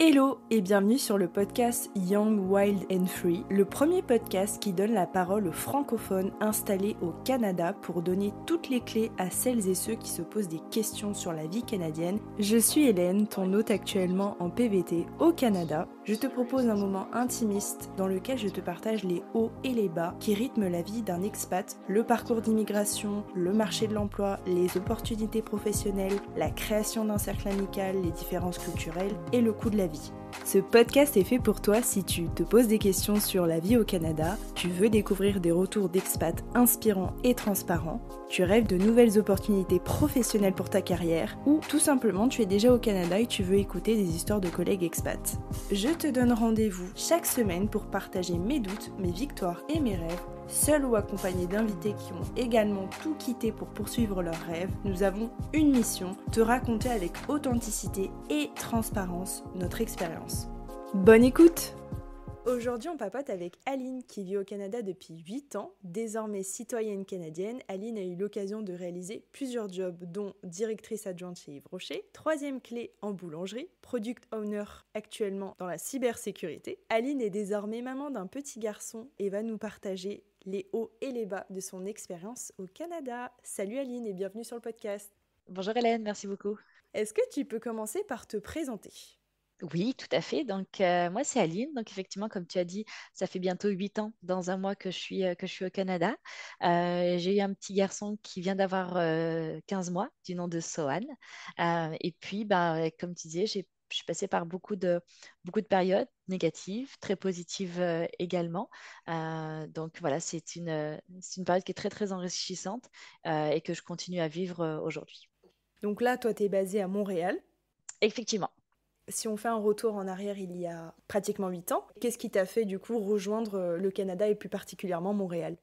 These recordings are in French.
Hello et bienvenue sur le podcast Young, Wild and Free, le premier podcast qui donne la parole aux francophones installés au Canada pour donner toutes les clés à celles et ceux qui se posent des questions sur la vie canadienne. Je suis Hélène, ton hôte actuellement en PVT au Canada. Je te propose un moment intimiste dans lequel je te partage les hauts et les bas qui rythment la vie d'un expat, le parcours d'immigration, le marché de l'emploi, les opportunités professionnelles, la création d'un cercle amical, les différences culturelles et le coût de la vie. Ce podcast est fait pour toi si tu te poses des questions sur la vie au Canada, tu veux découvrir des retours d'expats inspirants et transparents, tu rêves de nouvelles opportunités professionnelles pour ta carrière, ou tout simplement tu es déjà au Canada et tu veux écouter des histoires de collègues expats. Je te donne rendez-vous chaque semaine pour partager mes doutes, mes victoires et mes rêves. Seul ou accompagné d'invités qui ont également tout quitté pour poursuivre leurs rêves, nous avons une mission, te raconter avec authenticité et transparence notre expérience. Bonne écoute! Aujourd'hui, on papote avec Aline qui vit au Canada depuis 8 ans. Désormais citoyenne canadienne, Aline a eu l'occasion de réaliser plusieurs jobs, dont directrice adjointe chez Yves Rocher, troisième clé en boulangerie, product owner actuellement dans la cybersécurité. Aline est désormais maman d'un petit garçon et va nous partager les hauts et les bas de son expérience au Canada. Salut Aline et bienvenue sur le podcast. Bonjour Hélène, merci beaucoup. Est-ce que tu peux commencer par te présenter ? Oui, tout à fait. Donc, moi, c'est Aline. Donc, effectivement, comme tu as dit, ça fait bientôt 8 ans dans un mois que je suis au Canada. J'ai eu un petit garçon qui vient d'avoir 15 mois, du nom de Sohan. Et puis, comme tu disais, je suis passée par beaucoup de périodes négatives, très positives également. Donc, voilà, c'est une période qui est très, très enrichissante et que je continue à vivre aujourd'hui. Donc là, toi, tu es basée à Montréal. Effectivement. Si on fait un retour en arrière il y a pratiquement 8 ans, qu'est-ce qui t'a fait du coup rejoindre le Canada et plus particulièrement Montréal ?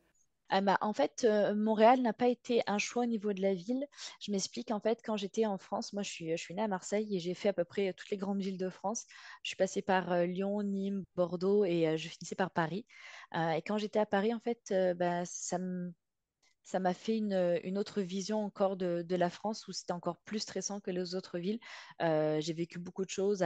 En fait, Montréal n'a pas été un choix au niveau de la ville. Je m'explique, en fait, quand j'étais en France, moi je suis née à Marseille et j'ai fait à peu près toutes les grandes villes de France. Je suis passée par Lyon, Nîmes, Bordeaux et je finissais par Paris. Et quand j'étais à Paris, en fait, ça m'a fait une autre vision encore de la France où c'était encore plus stressant que les autres villes. J'ai vécu beaucoup de choses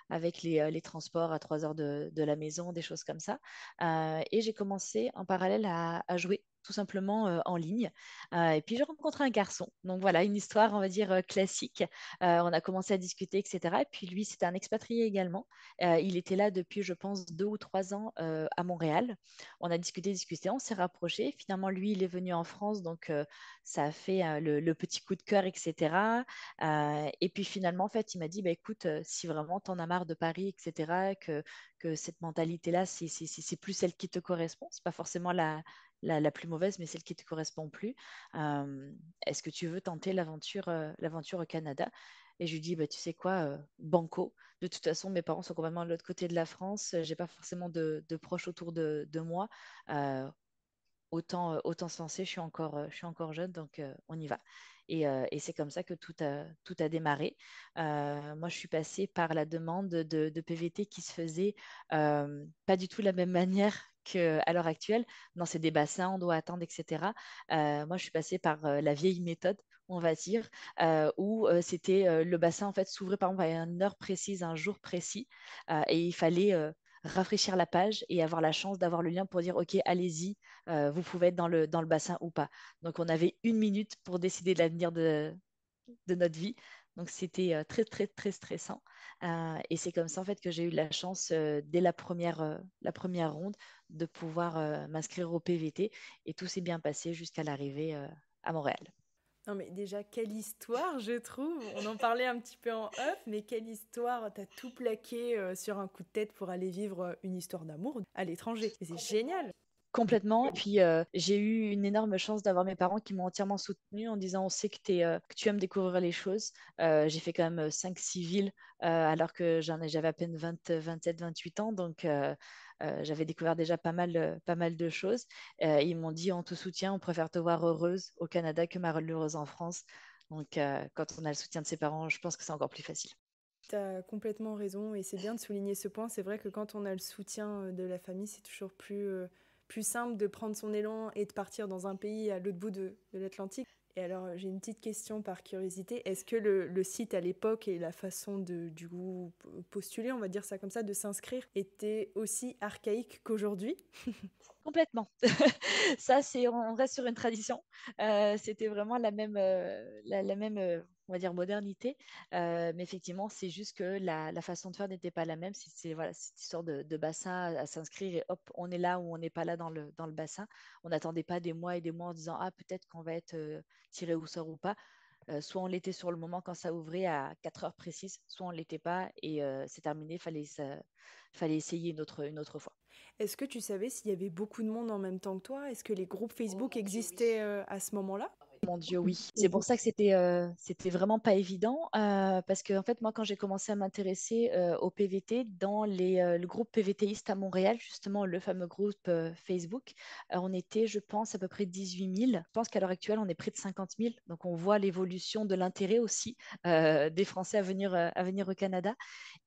avec les transports à 3 heures de la maison, des choses comme ça. Et j'ai commencé en parallèle à jouer tout simplement en ligne. Et puis j'ai rencontré un garçon. Donc voilà, une histoire, on va dire, classique. On a commencé à discuter, etc. Et puis lui, c'était un expatrié également. Il était là depuis, je pense, 2 ou 3 ans à Montréal. On a discuté, on s'est rapprochés. Finalement, lui, il est venu en France, donc ça a fait le petit coup de cœur, etc. Et puis finalement, en fait, il m'a dit, bah, écoute, si vraiment t'en as marre de Paris, etc., que cette mentalité-là, c'est plus celle qui te correspond. C'est pas forcément la plus mauvaise, mais celle qui te correspond plus. Euh, Est-ce que tu veux tenter l'aventure au Canada? Et je lui dis, bah, tu sais quoi, banco. De toute façon, mes parents sont complètement de l'autre côté de la France. J'ai pas forcément de proches autour de moi. Euh, autant se lancer. Je suis encore jeune, donc on y va. Et c'est comme ça que tout a démarré. Moi, je suis passée par la demande de PVT qui se faisait pas du tout de la même manière qu'à l'heure actuelle. Non, c'est des bassins, on doit attendre, etc. Moi, je suis passée par la vieille méthode, on va dire, où c'était le bassin en fait s'ouvrait par exemple à une heure précise, un jour précis, et il fallait rafraîchir la page et avoir la chance d'avoir le lien pour dire OK, allez-y, vous pouvez être dans le bassin ou pas. Donc on avait 1 minute pour décider de l'avenir de notre vie. Donc c'était très très très stressant. Et c'est comme ça en fait que j'ai eu la chance dès la première ronde de pouvoir m'inscrire au PVT et tout s'est bien passé jusqu'à l'arrivée à Montréal. Non mais déjà, quelle histoire je trouve. On en parlait un petit peu en off, mais quelle histoire. T'as tout plaqué sur un coup de tête pour aller vivre une histoire d'amour à l'étranger. Et c'est génial. Complètement. Et puis, j'ai eu une énorme chance d'avoir mes parents qui m'ont entièrement soutenue en disant, on sait que tu aimes découvrir les choses. J'ai fait quand même 5-6 villes alors que j'avais à peine 27, 28 ans. Donc, j'avais découvert déjà pas mal de choses. Ils m'ont dit, on te soutient, on préfère te voir heureuse au Canada que malheureuse en France. Donc, quand on a le soutien de ses parents, je pense que c'est encore plus facile. T'as complètement raison et c'est bien de souligner ce point. C'est vrai que quand on a le soutien de la famille, c'est toujours plus simple de prendre son élan et de partir dans un pays à l'autre bout de l'Atlantique. Et alors, j'ai une petite question par curiosité. Est-ce que le site à l'époque et la façon de, du coup, postuler, on va dire ça comme ça, de s'inscrire, était aussi archaïque qu'aujourd'hui? Complètement. Ça, on reste sur une tradition. C'était vraiment la même on va dire, modernité. Mais effectivement, c'est juste que la façon de faire n'était pas la même. Voilà, cette histoire de bassin à s'inscrire et hop, on est là ou on n'est pas là dans le bassin. On n'attendait pas des mois et des mois en disant, ah, peut-être qu'on va être tiré au sort ou pas. Soit on l'était sur le moment quand ça ouvrait à 4 heures précises, soit on ne l'était pas et c'est terminé, fallait essayer une autre fois. Est-ce que tu savais s'il y avait beaucoup de monde en même temps que toi? Est-ce que les groupes Oh Facebook mon Dieu, oui. existaient à ce moment-là? Mon Dieu, oui. C'est pour ça que c'était vraiment pas évident parce que en fait moi quand j'ai commencé à m'intéresser au PVT dans le groupe PVTiste à Montréal justement le fameux groupe Facebook, on était je pense à peu près 18 000. Je pense qu'à l'heure actuelle on est près de 50 000. Donc on voit l'évolution de l'intérêt aussi des Français à venir au Canada.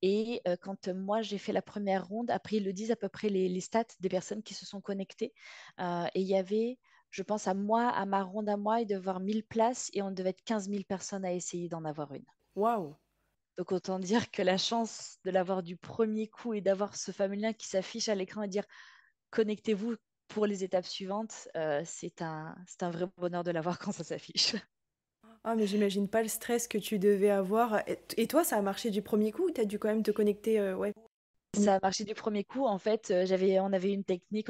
Et quand moi j'ai fait la première ronde, après ils le disent à peu près les stats des personnes qui se sont connectées. Et il y avait, je pense à moi, à ma ronde à moi, il devait y avoir 1000 places et on devait être 15 000 personnes à essayer d'en avoir une. Waouh! Donc autant dire que la chance de l'avoir du premier coup et d'avoir ce fameux lien qui s'affiche à l'écran et dire connectez-vous pour les étapes suivantes, c'est un vrai bonheur de l'avoir quand ça s'affiche. Ah, mais j'imagine pas le stress que tu devais avoir. Et toi, ça a marché du premier coup ou t'as dû quand même te connecter, ouais. Ça a marché du premier coup. En fait, on avait une technique,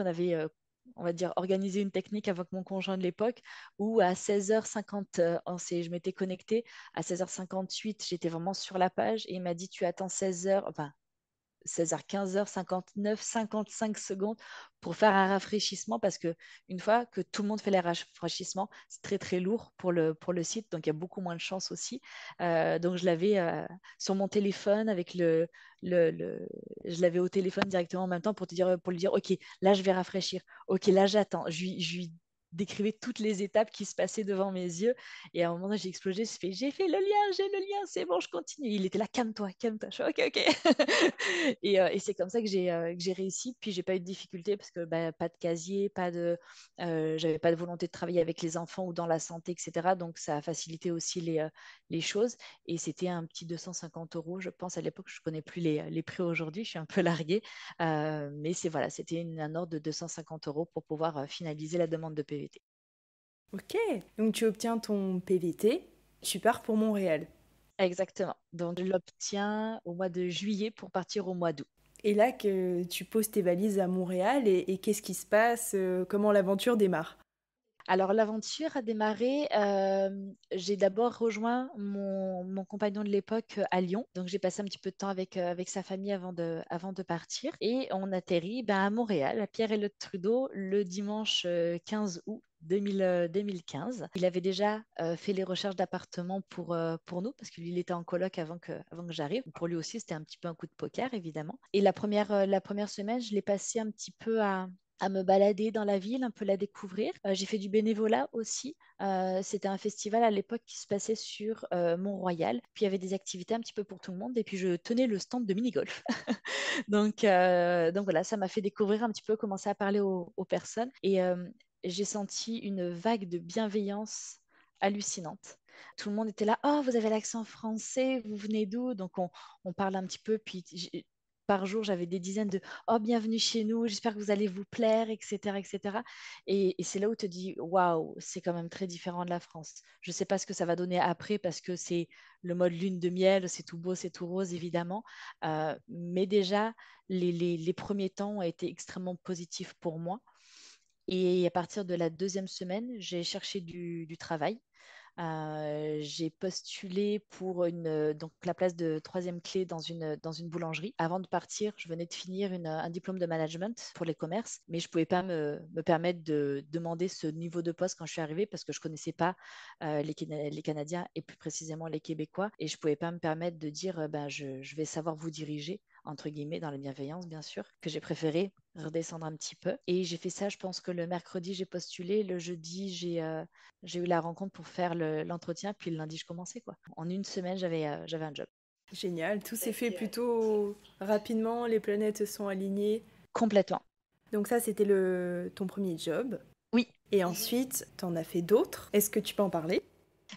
on va dire, organisé une technique avec mon conjoint de l'époque où à 16h50, je m'étais connectée. À 16h58, j'étais vraiment sur la page et il m'a dit, tu attends 16h, enfin, 16h, 15h, 59, 55 secondes pour faire un rafraîchissement parce que une fois que tout le monde fait les rafraîchissements, c'est très très lourd pour le site, donc il y a beaucoup moins de chance aussi. Donc je l'avais sur mon téléphone avec je l'avais au téléphone directement en même temps pour lui dire, ok, là je vais rafraîchir, ok, là j'attends. Je lui décrivais toutes les étapes qui se passaient devant mes yeux et à un moment donné, j'ai explosé, j'ai fait j'ai le lien, c'est bon, je continue. Il était là, calme-toi, calme-toi. Je fais, ok, ok. Et c'est comme ça que j'ai réussi. Puis j'ai pas eu de difficulté parce que bah, pas de casier, j'avais pas de volonté de travailler avec les enfants ou dans la santé, etc. Donc ça a facilité aussi les choses. Et c'était un petit 250 €, je pense à l'époque. Je connais plus les prix aujourd'hui. Je suis un peu larguée, mais voilà, c'était un ordre de 250 € pour pouvoir finaliser la demande de PVT. Ok, donc tu obtiens ton PVT, tu pars pour Montréal. Exactement. Donc je l'obtiens au mois de juillet pour partir au mois d'août. Et là que tu poses tes valises à Montréal et qu'est-ce qui se passe, comment l'aventure démarre? Alors, l'aventure a démarré. J'ai d'abord rejoint mon compagnon de l'époque à Lyon. Donc, j'ai passé un petit peu de temps avec sa famille avant de partir. Et on atterrit ben, à Montréal, à Pierre-Éliott-Trudeau, le dimanche 15 août 2015. Il avait déjà fait les recherches d'appartements pour nous, parce que lui, il était en coloc avant que j'arrive. Pour lui aussi, c'était un petit peu un coup de poker, évidemment. Et la première semaine, je l'ai passé un petit peu à me balader dans la ville, un peu la découvrir. J'ai fait du bénévolat aussi. C'était un festival à l'époque qui se passait sur Mont-Royal. Puis il y avait des activités un petit peu pour tout le monde. Et puis je tenais le stand de mini-golf. Donc voilà, ça m'a fait découvrir un petit peu, commencer à parler aux personnes. Et j'ai senti une vague de bienveillance hallucinante. Tout le monde était là, oh, vous avez l'accent français, vous venez d'où? Donc on parle un petit peu, puis par jour, j'avais des dizaines de oh, bienvenue chez nous, j'espère que vous allez vous plaire, etc. etc. Et c'est là où tu te dis waouh, c'est quand même très différent de la France. Je ne sais pas ce que ça va donner après parce que c'est le mode lune de miel, c'est tout beau, c'est tout rose, évidemment. Mais déjà, les premiers temps ont été extrêmement positifs pour moi. Et à partir de la deuxième semaine, j'ai cherché du travail. J'ai postulé pour donc la place de troisième clé dans une boulangerie. Avant de partir, je venais de finir un diplôme de management pour les commerces, mais je ne pouvais pas me permettre de demander ce niveau de poste quand je suis arrivée parce que je ne connaissais pas les Canadiens et plus précisément les Québécois. Et je ne pouvais pas me permettre de dire ben, je vais savoir vous diriger, entre guillemets, dans la bienveillance, bien sûr, que j'ai préféré redescendre un petit peu. Et j'ai fait ça, je pense que le mercredi, j'ai postulé. Le jeudi, j'ai eu la rencontre pour faire l'entretien, puis le lundi, je commençais, quoi. En une semaine, j'avais un job. Génial, tout s'est fait plutôt rapidement, les planètes se sont alignées. Complètement. Donc ça, c'était ton premier job. Oui, Et ensuite, tu en as fait d'autres. Est-ce que tu peux en parler?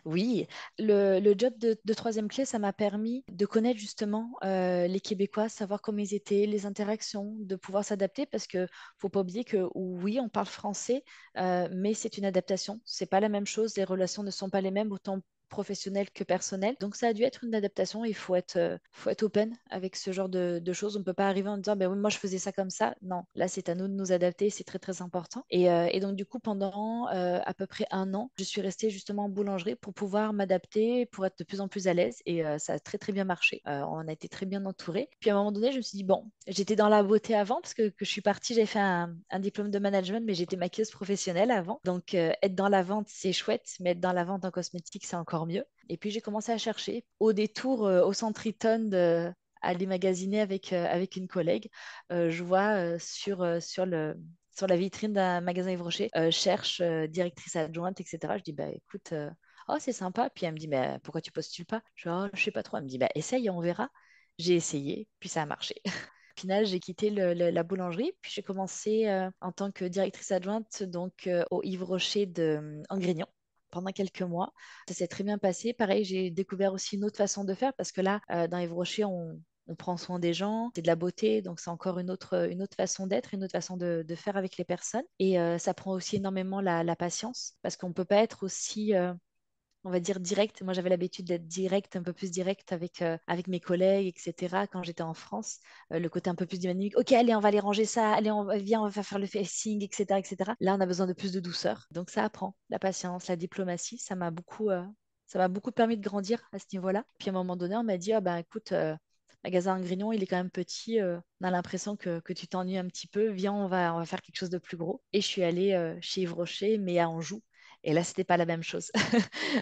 Oui, le job de troisième clé, ça m'a permis de connaître justement les Québécois, savoir comment ils étaient, les interactions, de pouvoir s'adapter parce que faut pas oublier que oui, on parle français, mais c'est une adaptation. C'est pas la même chose, les relations ne sont pas les mêmes, autant professionnelles que personnelles. Donc ça a dû être une adaptation. Il faut être open avec ce genre de choses. On ne peut pas arriver en disant, ben oui, moi je faisais ça comme ça. Non, là c'est à nous de nous adapter, c'est très très important. Et donc du coup, pendant à peu près un an, je suis restée justement en boulangerie pour pouvoir m'adapter, pour être de plus en plus à l'aise. Et ça a très très bien marché. On a été très bien entourés. Puis à un moment donné, je me suis dit, bon, j'étais dans la beauté avant parce que je suis partie, j'ai fait un diplôme de management, mais j'étais maquilleuse professionnelle avant. Donc être dans la vente, c'est chouette, mais être dans la vente en cosmétique, c'est encore mieux. Et puis j'ai commencé à chercher au détour au centre Eaton à aller magasiner avec une collègue. Je vois sur la vitrine d'un magasin Yves Rocher, cherche directrice adjointe, etc. Je dis, bah écoute, oh, c'est sympa. Puis elle me dit, mais pourquoi tu postules pas? Je dis, oh, je sais pas trop. Elle me dit, bah essaye, on verra. J'ai essayé, puis ça a marché. Au final, j'ai quitté la boulangerie, puis j'ai commencé en tant que directrice adjointe donc au Yves Rocher en Grignon pendant quelques mois. Ça s'est très bien passé. Pareil, j'ai découvert aussi une autre façon de faire parce que là, dans Yves Rocher, on prend soin des gens, c'est de la beauté, donc c'est encore une autre façon d'être, une autre façon de faire avec les personnes. Et ça prend aussi énormément la patience parce qu'on ne peut pas être aussi on va dire direct. Moi, j'avais l'habitude d'être direct, un peu plus direct avec mes collègues, etc. Quand j'étais en France, le côté un peu plus dynamique. Ok, allez, on va aller ranger ça. Allez, viens, on va faire le facing, etc., etc. Là, on a besoin de plus de douceur. Donc, ça apprend. La patience, la diplomatie, ça m'a beaucoup permis de grandir à ce niveau-là. Puis, à un moment donné, on m'a dit, ah ben, écoute, magasin en Grignon, il est quand même petit. On a l'impression que tu t'ennuies un petit peu. Viens, on va faire quelque chose de plus gros. Et je suis allée chez Yves Rocher, mais à Anjou. Et là, c'était pas la même chose.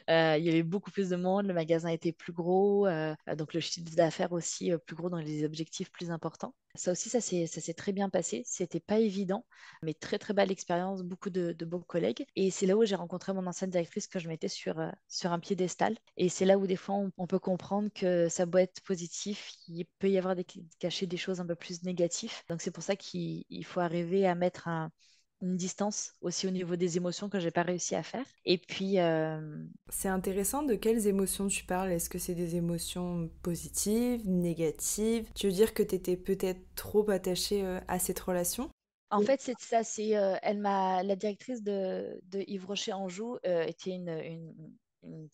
Il y avait beaucoup plus de monde, le magasin était plus gros, donc le chiffre d'affaires aussi plus gros dans les objectifs plus importants. Ça aussi, ça s'est très bien passé. C'était pas évident, mais très très belle expérience, beaucoup de beaux collègues. Et c'est là où j'ai rencontré mon ancienne directrice que je mettais sur un piédestal. Et c'est là où des fois on peut comprendre que ça doit être positif, il peut y avoir cacher des choses un peu plus négatives. Donc c'est pour ça qu'il faut arriver à mettre une distance aussi au niveau des émotions que j'ai pas réussi à faire. Et puis, C'est intéressant de quelles émotions tu parles. Est-ce que c'est des émotions positives, négatives? Tu veux dire que tu étais peut-être trop attachée à cette relation? en fait, c'est ça. La directrice de Yves Rocher Anjou était une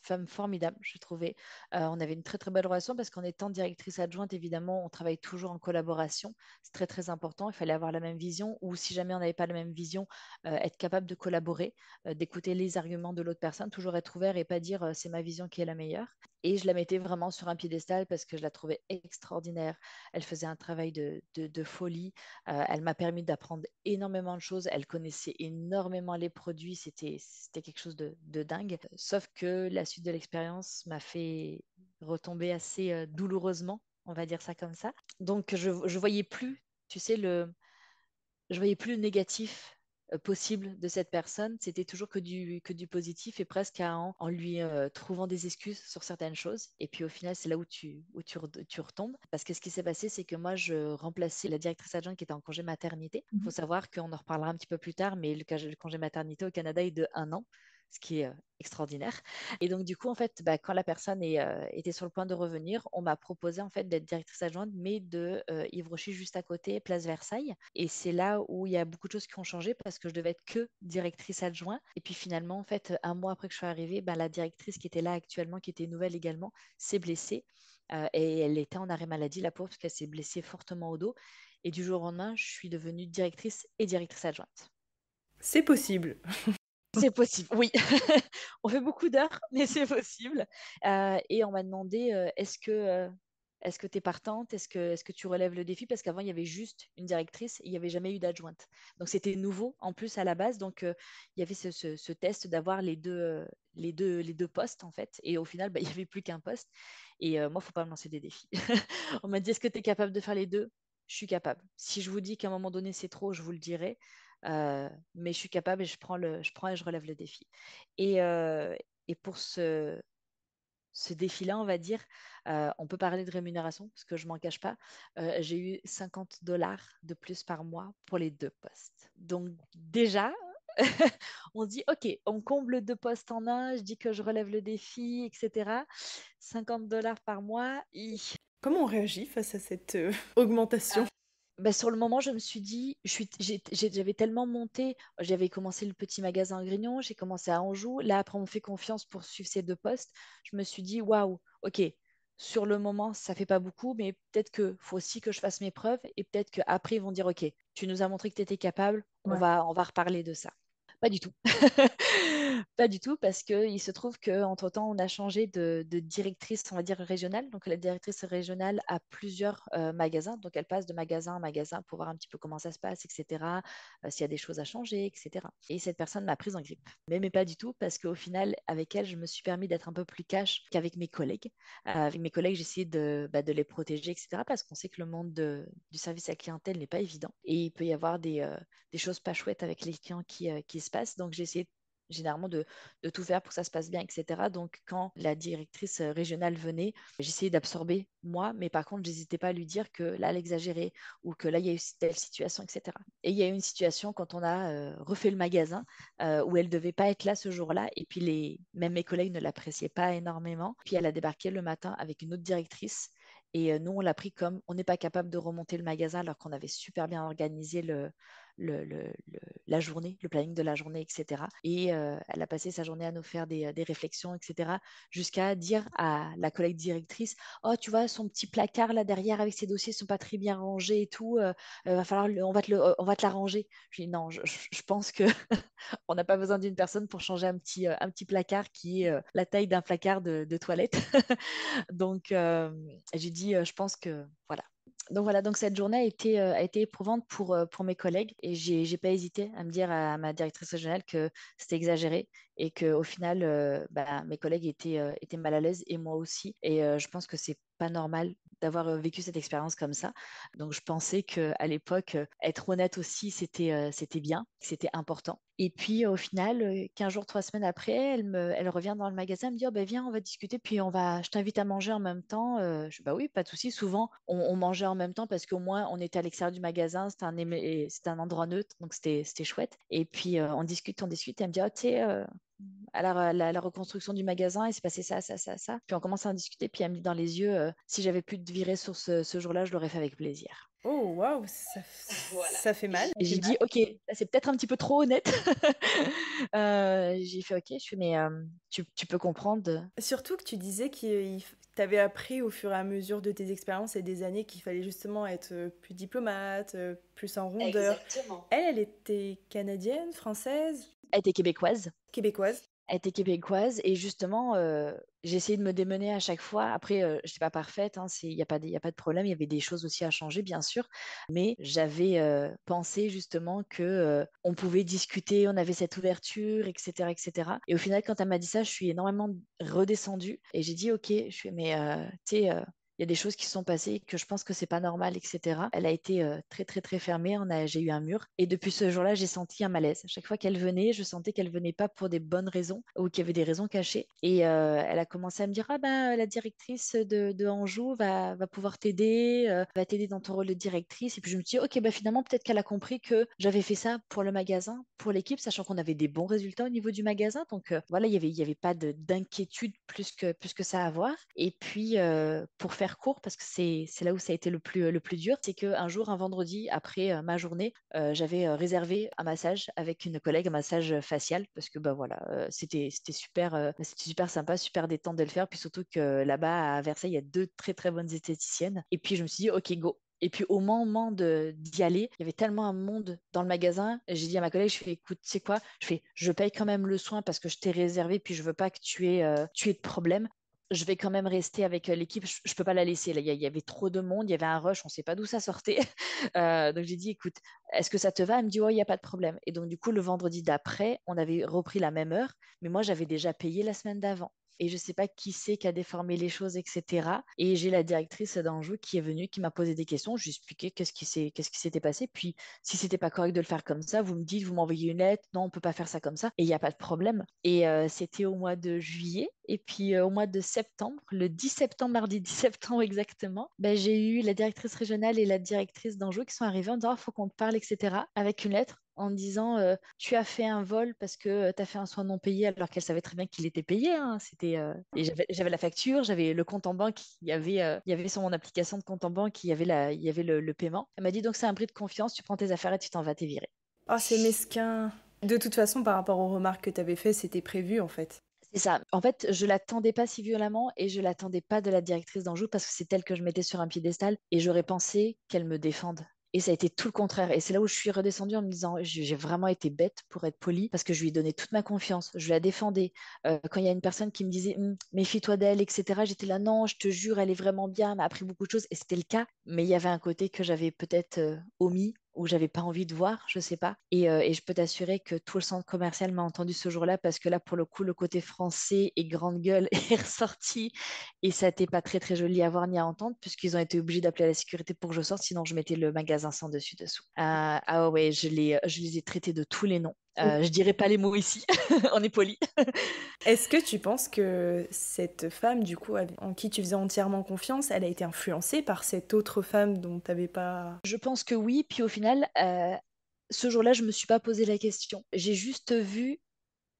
femme formidable, je trouvais. On avait une très très belle relation parce qu'en étant directrice adjointe, évidemment, on travaille toujours en collaboration. C'est très très important. Il fallait avoir la même vision ou si jamais on n'avait pas la même vision, être capable de collaborer, d'écouter les arguments de l'autre personne, toujours être ouvert et pas dire c'est ma vision qui est la meilleure. Et je la mettais vraiment sur un piédestal parce que je la trouvais extraordinaire. Elle faisait un travail de folie. Elle m'a permis d'apprendre énormément de choses. Elle connaissait énormément les produits. C'était quelque chose de dingue. Sauf que la suite de l'expérience m'a fait retomber assez douloureusement, on va dire ça comme ça. Donc, je voyais plus, tu sais, je voyais plus le négatif possible de cette personne. C'était toujours que du positif et presque en lui trouvant des excuses sur certaines choses. Et puis au final, c'est là tu retombes. Parce que ce qui s'est passé, c'est que moi, je remplaçais la directrice adjointe qui était en congé maternité. Il faut savoir qu'on en reparlera un petit peu plus tard, mais le congé maternité au Canada est de 1 an, ce qui est extraordinaire. Et donc, du coup, en fait, bah, quand la personne était sur le point de revenir, on m'a proposé en fait d'être directrice adjointe, mais de Yves Rocher juste à côté, place Versailles. Et c'est là où il y a beaucoup de choses qui ont changé parce que je devais être que directrice adjointe. Et puis finalement, en fait, 1 mois après que je suis arrivée, bah, la directrice qui était là actuellement, qui était nouvelle également, s'est blessée. Et elle était en arrêt maladie, la pauvre, parce qu'elle s'est blessée fortement au dos. Et du jour au lendemain, je suis devenue directrice et directrice adjointe. C'est possible. C'est possible, oui. On fait beaucoup d'heures, mais c'est possible. Et on m'a demandé est-ce que tu es partante? Est-ce que tu relèves le défi? Parce qu'avant, il y avait juste une directrice et il n'y avait jamais eu d'adjointe. Donc, c'était nouveau en plus à la base. Donc, il y avait ce test d'avoir les deux postes, en fait. Et au final, bah, il n'y avait plus qu'un poste. Et moi, il ne faut pas me lancer des défis. On m'a dit est-ce que tu es capable de faire les deux? Je suis capable. Si je vous dis qu'à un moment donné, c'est trop, je vous le dirai. Mais je suis capable et je prends et je relève le défi. Et, euh, et pour ce défi-là, on va dire, on peut parler de rémunération parce que je m'en cache pas. J'ai eu 50 $ de plus par mois pour les deux postes. Donc déjà, On se dit, OK, on comble 2 postes en un, je dis que je relève le défi, etc. 50 $ par mois. Comment on réagit face à cette augmentation? Bah, sur le moment, je me suis dit, j'avais tellement monté, j'avais commencé le petit magasin à Grignon, j'ai commencé à Anjou. Là, après, on me fait confiance pour suivre ces 2 postes. Je me suis dit, waouh, OK, sur le moment, ça fait pas beaucoup, mais peut-être qu'il faut aussi que je fasse mes preuves et peut-être qu'après, ils vont dire, OK, tu nous as montré que tu étais capable, Ouais. on va reparler de ça. Pas du tout. Pas du tout, parce qu'il se trouve qu'entre-temps, on a changé de directrice, on va dire, régionale. Donc, la directrice régionale a plusieurs magasins. Donc, elle passe de magasin en magasin pour voir un petit peu comment ça se passe, etc. S'il y a des choses à changer, etc. Et cette personne m'a prise en grippe. Mais pas du tout, parce qu'au final, avec elle, je me suis permis d'être un peu plus cash qu'avec mes collègues. Avec mes collègues, j'ai essayé de les protéger, etc. Parce qu'on sait que le monde du service à la clientèle n'est pas évident. Et il peut y avoir des choses pas chouettes avec les clients qui se passent. Donc, j'ai essayé généralement de tout faire pour que ça se passe bien, etc. Donc, quand la directrice régionale venait, j'essayais d'absorber moi, mais par contre, j'hésitais pas à lui dire que là, elle exagérait ou que là, il y a eu telle situation, etc. Et il y a eu une situation quand on a refait le magasin où elle devait pas être là ce jour-là, et puis même mes collègues ne l'appréciaient pas énormément. Puis elle a débarqué le matin avec une autre directrice. Et nous, on l'a pris comme on n'est pas capable de remonter le magasin alors qu'on avait super bien organisé le, le- la journée, le planning de la journée, etc. Et elle a passé sa journée à nous faire des réflexions, etc. Jusqu'à dire à la collègue directrice, oh, tu vois, son petit placard là derrière avec ses dossiers sont pas très bien rangés et tout, va falloir, on va te la ranger. Je dis, non, je pense que on n'a pas besoin d'une personne pour changer un petit placard qui est la taille d'un placard de toilette. Donc, j'ai dit, je pense que voilà. Donc voilà, donc cette journée a été éprouvante pour mes collègues et j'ai pas hésité à me dire à ma directrice régionale que c'était exagéré et qu'au final, bah, mes collègues étaient mal à l'aise et moi aussi. Et je pense que c'est pas normal d'avoir vécu cette expérience comme ça. Donc je pensais qu'à l'époque, être honnête aussi, c'était bien, c'était important. Et puis au final, 15 jours, 3 semaines après, elle revient dans le magasin, elle me dit, oh, ben, viens, on va discuter, puis je t'invite à manger en même temps. Je dis, bah oui, pas de souci. Souvent, on mangeait en même temps parce qu'au moins, on était à l'extérieur du magasin, c'était un endroit neutre, donc c'était chouette. Et puis on discute, et elle me dit, oh, tu sais, à la reconstruction du magasin, il s'est passé ça, ça, ça, ça. Puis on commence à en discuter, puis elle me dit dans les yeux, si j'avais pu te virer sur ce jour-là, je l'aurais fait avec plaisir. Oh, waouh, Voilà. ça fait mal. Et j'ai dit, OK, là, c'est peut-être un petit peu trop honnête. J'ai fait, OK, je fais, mais tu peux comprendre. Surtout que tu disais que tu avais appris au fur et à mesure de tes expériences et des années qu'il fallait justement être plus diplomate, plus en rondeur. Exactement. Elle était canadienne, française, Elle était québécoise. québécoise. Elle était québécoise et justement, j'ai essayé de me démener à chaque fois. Après, je n'étais pas parfaite, hein, il y a pas de problème. Il y avait des choses aussi à changer, bien sûr, mais j'avais pensé justement que on pouvait discuter, on avait cette ouverture, etc., etc. Et au final, quand elle m'a dit ça, je suis énormément redescendue et j'ai dit, OK, je fais, mais tu sais. Il y a des choses qui se sont passées que je pense que c'est pas normal, etc. Elle a été très, très, très fermée. J'ai eu un mur. Et depuis ce jour-là, j'ai senti un malaise. À chaque fois qu'elle venait, je sentais qu'elle venait pas pour des bonnes raisons ou qu'il y avait des raisons cachées. Et elle a commencé à me dire, ah ben, la directrice de Anjou va pouvoir t'aider, va t'aider dans ton rôle de directrice. Et puis je me suis dit, ok, bah finalement, peut-être qu'elle a compris que j'avais fait ça pour le magasin, pour l'équipe, sachant qu'on avait des bons résultats au niveau du magasin. Donc voilà, il y avait pas d'inquiétude plus que ça à avoir. Et puis, pour faire court, parce que c'est là où ça a été le plus dur, c'est qu'un jour, un vendredi, après ma journée, j'avais réservé un massage avec une collègue, un massage facial, parce que bah voilà, c'était super sympa, super détente de le faire. Puis surtout que là-bas à Versailles, il y a 2 très très bonnes esthéticiennes. Et puis je me suis dit, ok, go. Et puis au moment d'y aller, il y avait tellement un monde dans le magasin. J'ai dit à ma collègue, je fais, écoute, tu sais quoi? Je paye quand même le soin parce que je t'ai réservé, puis je veux pas que tu aies de problème. Je vais quand même rester avec l'équipe. Je peux pas la laisser. Là, il y avait trop de monde, il y avait un rush, on sait pas d'où ça sortait. Donc j'ai dit, écoute, est-ce que ça te va? Elle me dit, ouais, il n'y a pas de problème. Et donc du coup, le vendredi d'après, on avait repris la même heure, mais moi j'avais déjà payé la semaine d'avant. Et je sais pas qui c'est qui a déformé les choses, etc. Et j'ai la directrice d'Anjou qui est venue, qui m'a posé des questions. Je lui ai expliqué qu'est-ce qui s'était passé. Puis, si c'était pas correct de le faire comme ça, vous me dites, vous m'envoyez une lettre. Non, on peut pas faire ça comme ça. Et il n'y a pas de problème. Et c'était au mois de juillet. Et puis, au mois de septembre, le 10 septembre, mardi 10 septembre exactement, ben, j'ai eu la directrice régionale et la directrice d'Anjou qui sont arrivées en disant, il faut qu'on te parle, etc. avec une lettre. en disant tu as fait un vol parce que tu as fait un soin non payé alors qu'elle savait très bien qu'il était payé, hein. Et j'avais la facture, j'avais le compte en banque, il y avait sur mon application de compte en banque, il y avait le paiement. Elle m'a dit donc c'est un bris de confiance, tu prends tes affaires et tu t'en vas, t'es viré. Oh, c'est mesquin. De toute façon, par rapport aux remarques que t'avais fait, c'était prévu en fait. C'est ça. En fait, je l'attendais pas si violemment et je l'attendais pas de la directrice d'Anjou parce que c'est elle que je mettais sur un piédestal et j'aurais pensé qu'elle me défende. Et ça a été tout le contraire. Et c'est là où je suis redescendue en me disant, j'ai vraiment été bête pour être polie parce que je lui ai donné toute ma confiance. Je la défendais. Quand il y a une personne qui me disait, méfie-toi d'elle, etc., j'étais là, non, je te jure, elle est vraiment bien, elle m'a appris beaucoup de choses. Et c'était le cas. Mais il y avait un côté que j'avais peut-être omis ou j'avais pas envie de voir, je sais pas. Et je peux t'assurer que tout le centre commercial m'a entendu ce jour-là parce que là, pour le coup, le côté français et grande gueule est ressorti et ça n'était pas très très joli à voir ni à entendre puisqu'ils ont été obligés d'appeler la sécurité pour que je sorte, sinon je mettais le magasin sans dessus dessous. Ah ouais, je les ai traités de tous les noms. Je dirais pas les mots ici, on est poli. Est-ce que tu penses que cette femme, du coup, en qui tu faisais entièrement confiance, elle a été influencée par cette autre femme dont t'avais pas... Je pense que oui, puis au final, ce jour-là, je me suis pas posé la question. J'ai juste vu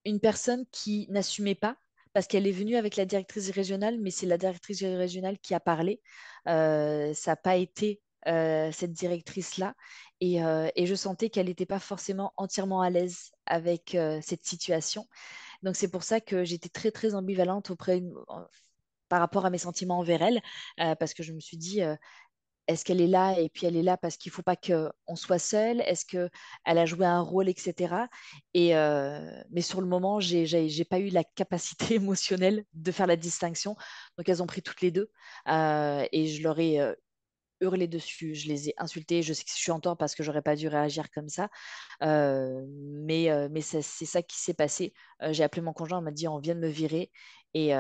une personne qui n'assumait pas parce qu'elle est venue avec la directrice régionale, mais c'est la directrice régionale qui a parlé. Ça n'a pas été cette directrice-là. Et je sentais qu'elle n'était pas forcément entièrement à l'aise avec cette situation. Donc c'est pour ça que j'étais très, très ambivalente par rapport à mes sentiments envers elle, parce que je me suis dit, est-ce qu'elle est là et puis elle est là parce qu'il ne faut pas qu'on soit seul? Est-ce qu'elle a joué un rôle, etc. Mais sur le moment, j'ai pas eu la capacité émotionnelle de faire la distinction. Donc elles ont pris toutes les deux et je leur ai hurlé dessus. Je les ai insultées. Je sais que je suis en tort parce que j'aurais pas dû réagir comme ça. Mais c'est ça qui s'est passé. J'ai appelé mon conjoint, il m'a dit on vient de me virer et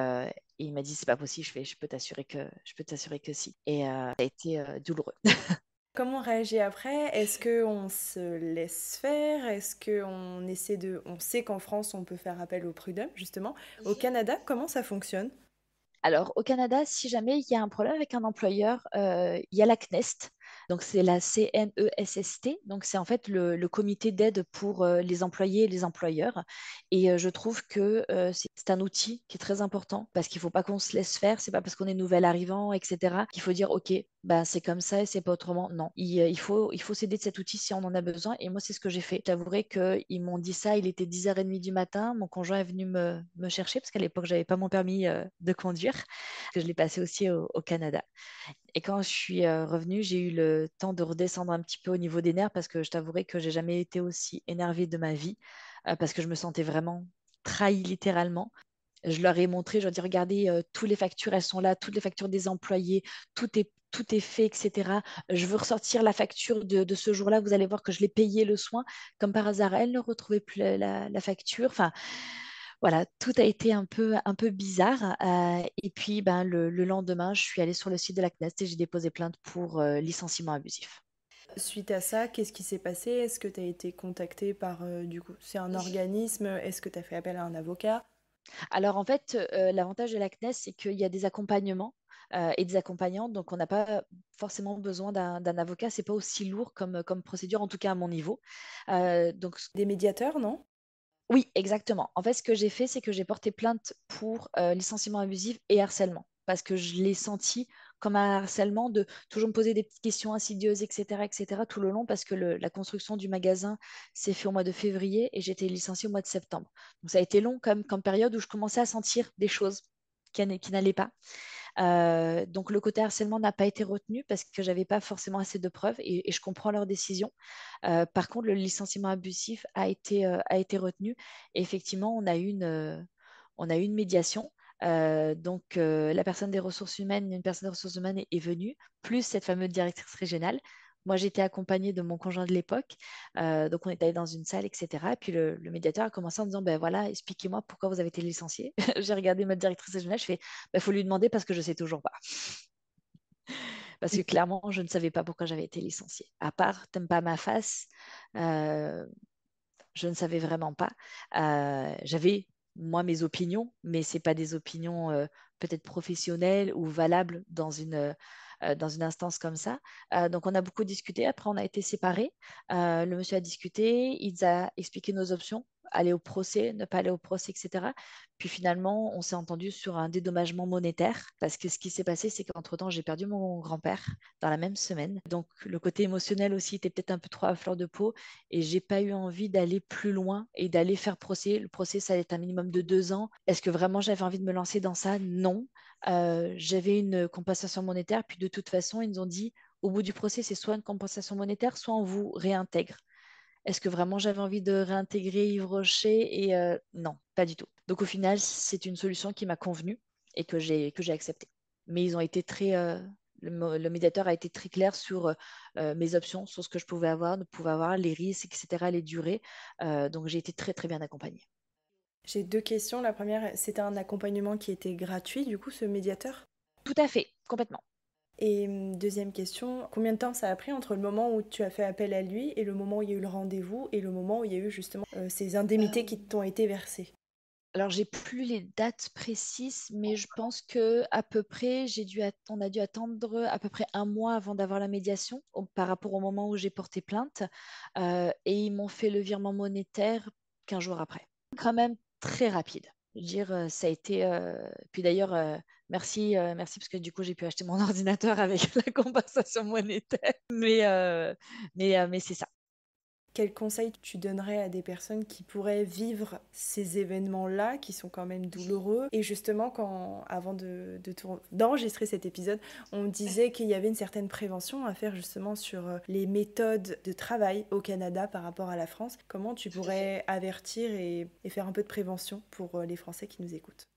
il m'a dit c'est pas possible. Je peux t'assurer que si. Et ça a été douloureux. Comment on réagit après? Est-ce que on se laisse faire? Est-ce que on essaie de... On sait qu'en France, on peut faire appel au prud'homme, justement. Au Canada, comment ça fonctionne? Alors, au Canada, si jamais il y a un problème avec un employeur, il y a la CNEST. Donc, c'est la CNESST. Donc, c'est en fait le comité d'aide pour les employés et les employeurs. Et je trouve que c'est un outil qui est très important parce qu'il ne faut pas qu'on se laisse faire. C'est pas parce qu'on est nouvel arrivant, etc., qu'il faut dire, OK, bah, c'est comme ça et c'est pas autrement. Non, il faut s'aider de cet outil si on en a besoin. Et moi, c'est ce que j'ai fait. J'avouerai qu'ils m'ont dit ça, il était 10h30 du matin. Mon conjoint est venu me chercher parce qu'à l'époque, j'avais pas mon permis de conduire, que je l'ai passé aussi au Canada. Et quand je suis revenue, j'ai eu le temps de redescendre un petit peu au niveau des nerfs parce que je t'avouerai que j'ai jamais été aussi énervée de ma vie parce que je me sentais vraiment trahie littéralement. Je leur ai montré, je leur ai dit, regardez, toutes les factures, elles sont là, toutes les factures des employés, tout est fait, etc. Je veux ressortir la facture de ce jour-là, vous allez voir que je l'ai payé le soin. Comme par hasard, elle ne retrouvait plus la facture. Enfin, voilà, tout a été un peu bizarre. Et puis, ben, le lendemain, je suis allée sur le site de la CNEST et j'ai déposé plainte pour licenciement abusif. Suite à ça, qu'est-ce qui s'est passé? Est-ce que tu as été contacté par, du coup, c'est un organisme? Est-ce que tu as fait appel à un avocat? Alors en fait, l'avantage de la CNES, c'est qu'il y a des accompagnements et des accompagnants, donc on n'a pas forcément besoin d'un avocat. C'est pas aussi lourd comme procédure, en tout cas à mon niveau. Donc Des médiateurs, non? oui, exactement. En fait, ce que j'ai fait, c'est que j'ai porté plainte pour licenciement abusif et harcèlement, parce que je l'ai senti comme un harcèlement de toujours me poser des petites questions insidieuses, etc., tout le long, parce que la construction du magasin s'est fait au mois de février et j'ai été licenciée au mois de septembre. Donc ça a été long comme période où je commençais à sentir des choses qui n'allaient pas. Donc le côté harcèlement n'a pas été retenu parce que j'avais pas forcément assez de preuves et je comprends leur décision. Par contre, le licenciement abusif a été retenu. Et effectivement, on a eu une médiation. La personne des ressources humaines, une personne des ressources humaines est venue, plus cette fameuse directrice régionale. Moi, j'étais accompagnée de mon conjoint de l'époque. Donc, on est allé dans une salle, etc. Et puis, le médiateur a commencé en disant, ben voilà, expliquez-moi pourquoi vous avez été licencié. J'ai regardé ma directrice régionale, je fais, il faut lui demander parce que je ne sais toujours pas. Parce que clairement, je ne savais pas pourquoi j'avais été licenciée. À part, t'aimes pas ma face, euh, je ne savais vraiment pas. J'avais, moi, mes opinions, mais ce pas des opinions peut-être professionnelles ou valables dans une instance comme ça. Donc, on a beaucoup discuté. Après, on a été séparés. Le monsieur a discuté, il a expliqué nos options, aller au procès, ne pas aller au procès, etc. Puis finalement, on s'est entendu sur un dédommagement monétaire parce que ce qui s'est passé, c'est qu'entre-temps, j'ai perdu mon grand-père dans la même semaine. Donc, le côté émotionnel aussi était peut-être un peu trop à fleur de peau et j'ai pas eu envie d'aller plus loin et d'aller faire procès. Le procès, ça allait être un minimum de 2 ans. Est-ce que vraiment j'avais envie de me lancer dans ça? Non. J'avais une compensation monétaire, puis de toute façon, ils nous ont dit au bout du procès, c'est soit une compensation monétaire, soit on vous réintègre. Est-ce que vraiment j'avais envie de réintégrer Yves Rocher? Et non, pas du tout. Donc au final, c'est une solution qui m'a convenu et que j'ai acceptée. Mais ils ont été le médiateur a été très clair sur mes options, sur ce que je pouvais avoir, ne pouvais avoir, les risques, etc., les durées. Donc j'ai été très très bien accompagnée. J'ai deux questions. La première, c'était un accompagnement qui était gratuit, du coup, ce médiateur. Tout à fait, complètement. Et deuxième question, combien de temps ça a pris entre le moment où tu as fait appel à lui et le moment où il y a eu le rendez-vous et le moment où il y a eu justement ces indemnités qui t'ont été versées? Alors, j'ai plus les dates précises, mais je pense que à peu près, on a dû attendre à peu près un mois avant d'avoir la médiation par rapport au moment où j'ai porté plainte. Et ils m'ont fait le virement monétaire 15 jours après. Quand même très rapide. Je veux dire, ça a été. Puis d'ailleurs, merci parce que du coup, j'ai pu acheter mon ordinateur avec la compensation monétaire. Mais c'est ça. Quel conseil tu donnerais à des personnes qui pourraient vivre ces événements-là, qui sont quand même douloureux? Et justement, avant d'enregistrer cet épisode, on disait qu'il y avait une certaine prévention à faire justement sur les méthodes de travail au Canada par rapport à la France. Comment tu pourrais avertir et faire un peu de prévention pour les Français qui nous écoutent?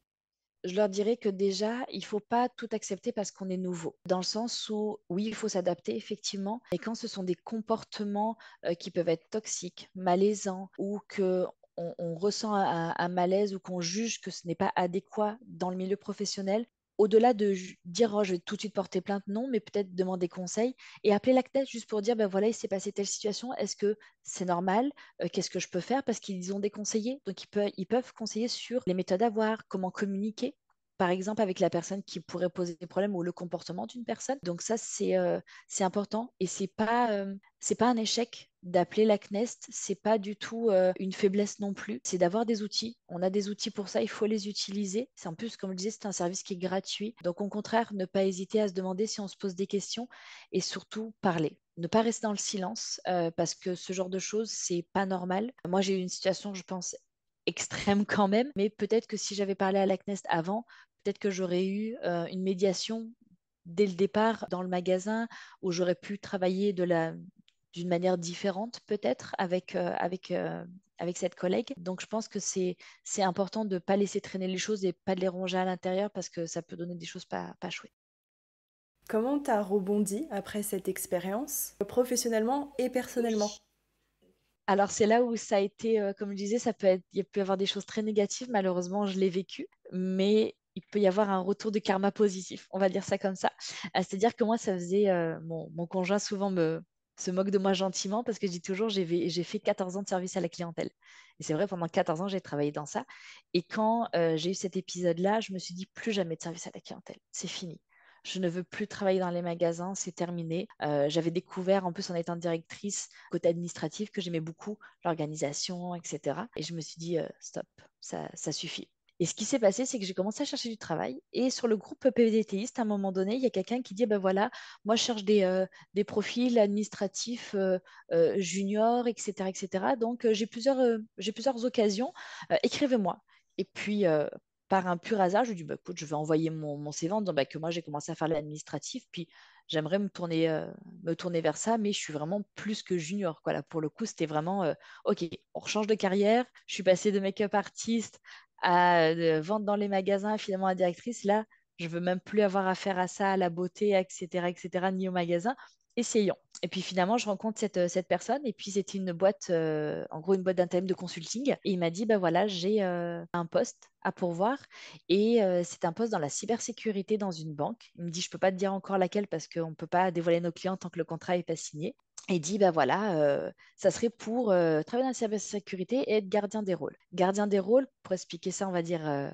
Je leur dirais que déjà, il ne faut pas tout accepter parce qu'on est nouveau. Dans le sens où, oui, il faut s'adapter, effectivement, mais quand ce sont des comportements qui peuvent être toxiques, malaisants, ou que on ressent un malaise ou qu'on juge que ce n'est pas adéquat dans le milieu professionnel, au-delà de dire oh, je vais tout de suite porter plainte, non, mais peut-être demander conseil et appeler la CNES juste pour dire ben voilà, il s'est passé telle situation, est-ce que c'est normal? Qu'est-ce que je peux faire? Parce qu'ils ont des conseillers, donc ils peuvent conseiller sur les méthodes à voir, comment communiquer par exemple avec la personne qui pourrait poser des problèmes ou le comportement d'une personne. Donc ça, c'est important et c'est pas un échec d'appeler la CNEST, c'est pas du tout une faiblesse non plus. C'est d'avoir des outils. On a des outils pour ça, il faut les utiliser. C'est en plus, comme je disais, c'est un service qui est gratuit. Donc au contraire, ne pas hésiter à se demander si on se pose des questions et surtout parler. Ne pas rester dans le silence parce que ce genre de choses, c'est pas normal. Moi, j'ai eu une situation, je pense, extrême quand même, mais peut-être que si j'avais parlé à la CNEST avant, peut-être que j'aurais eu une médiation dès le départ dans le magasin où j'aurais pu travailler d'une manière différente peut-être avec cette collègue. Donc je pense que c'est important de ne pas laisser traîner les choses et pas de les ronger à l'intérieur parce que ça peut donner des choses pas chouettes. Comment tu as rebondi après cette expérience, professionnellement et personnellement? Alors c'est là où ça a été, comme je disais, il peut y avoir des choses très négatives, malheureusement je l'ai vécu, mais il peut y avoir un retour de karma positif, on va dire ça comme ça. C'est-à-dire que moi, ça faisait, mon conjoint souvent se moque de moi gentiment parce que je dis toujours, j'ai fait 14 ans de service à la clientèle. Et c'est vrai, pendant 14 ans, j'ai travaillé dans ça. Et quand j'ai eu cet épisode-là, je me suis dit, plus jamais de service à la clientèle, c'est fini. Je ne veux plus travailler dans les magasins, c'est terminé. J'avais découvert, en plus en étant directrice, côté administratif, que j'aimais beaucoup l'organisation, etc. Et je me suis dit, stop, ça suffit. Et ce qui s'est passé, c'est que j'ai commencé à chercher du travail. Et sur le groupe PVDTiste, à un moment donné, il y a quelqu'un qui dit, ben voilà, moi je cherche des profils administratifs juniors, etc., etc. Donc j'ai plusieurs occasions. Écrivez-moi. Et puis, par un pur hasard, je lui dis, bah, écoute, je vais envoyer mon CV en disant bah, que moi, j'ai commencé à faire l'administratif, puis j'aimerais me tourner vers ça, mais je suis vraiment plus que junior, quoi. Là, pour le coup, c'était vraiment, OK, on rechange de carrière. Je suis passée de make-up artiste à vente dans les magasins, finalement à directrice. Là, je veux même plus avoir affaire à ça, à la beauté, etc., ni au magasin. Essayons. Et puis finalement, je rencontre cette personne. Et puis c'était une boîte, en gros, une boîte d'intérim de consulting. Et il m'a dit, ben voilà, j'ai un poste à pourvoir. Et c'est un poste dans la cybersécurité dans une banque. Il me dit, je peux pas te dire encore laquelle parce qu'on ne peut pas dévoiler nos clients tant que le contrat n'est pas signé. Et il dit, ben voilà, ça serait pour travailler dans la cybersécurité et être gardien des rôles. Gardien des rôles, pour expliquer ça, on va dire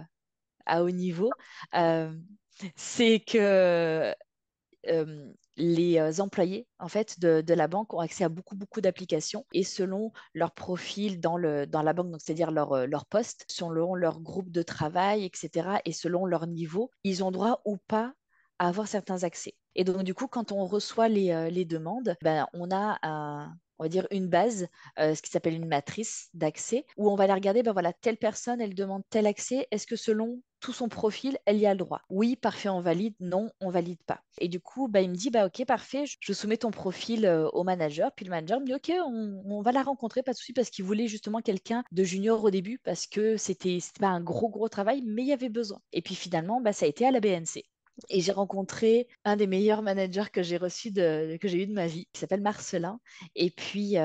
à haut niveau, euh, c'est que les employés en fait de la banque ont accès à beaucoup beaucoup d'applications et selon leur profil dans la banque, donc c'est-à-dire leur poste, selon leur groupe de travail, etc. et selon leur niveau, ils ont droit ou pas à avoir certains accès. Et donc du coup, quand on reçoit les demandes, ben, on a on va dire une base, ce qui s'appelle une matrice d'accès, où on va aller regarder, ben voilà, telle personne, elle demande tel accès, est-ce que selon tout son profil, elle y a le droit? Oui, parfait, on valide, non, on valide pas. Et du coup, bah, il me dit, bah, ok, parfait, je soumets ton profil au manager, puis le manager me dit, ok, on va la rencontrer, pas de souci, parce qu'il voulait justement quelqu'un de junior au début, parce que c'était pas un gros, gros travail, mais il y avait besoin. Et puis finalement, bah, ça a été à la BNC. Et j'ai rencontré un des meilleurs managers que j'ai que j'ai eu de ma vie, qui s'appelle Marcelin. Et puis,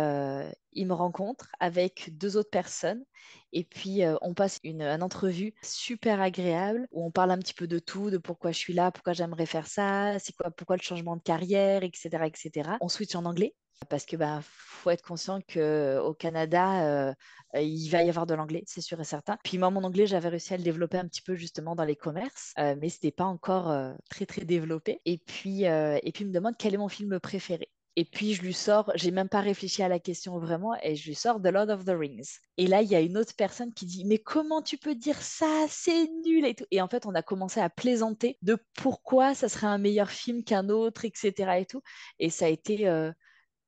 il me rencontre avec deux autres personnes. Et puis, on passe une entrevue super agréable où on parle un petit peu de tout, de pourquoi je suis là, pourquoi j'aimerais faire ça, c'est quoi, pourquoi le changement de carrière, etc., etc. On switch en anglais parce que bah, faut être conscient qu'au Canada, il va y avoir de l'anglais, c'est sûr et certain. Puis moi, mon anglais, j'avais réussi à le développer un petit peu justement dans les commerces, mais c'était pas encore très très développé. Et puis il me demande quel est mon film préféré. Et puis je lui sors, j'ai même pas réfléchi à la question vraiment, et je lui sors The Lord of the Rings. Et là, il y a une autre personne qui dit, mais comment tu peux dire ça? C'est nul et tout. Et en fait, on a commencé à plaisanter de pourquoi ça serait un meilleur film qu'un autre, etc. et tout. Et ça a été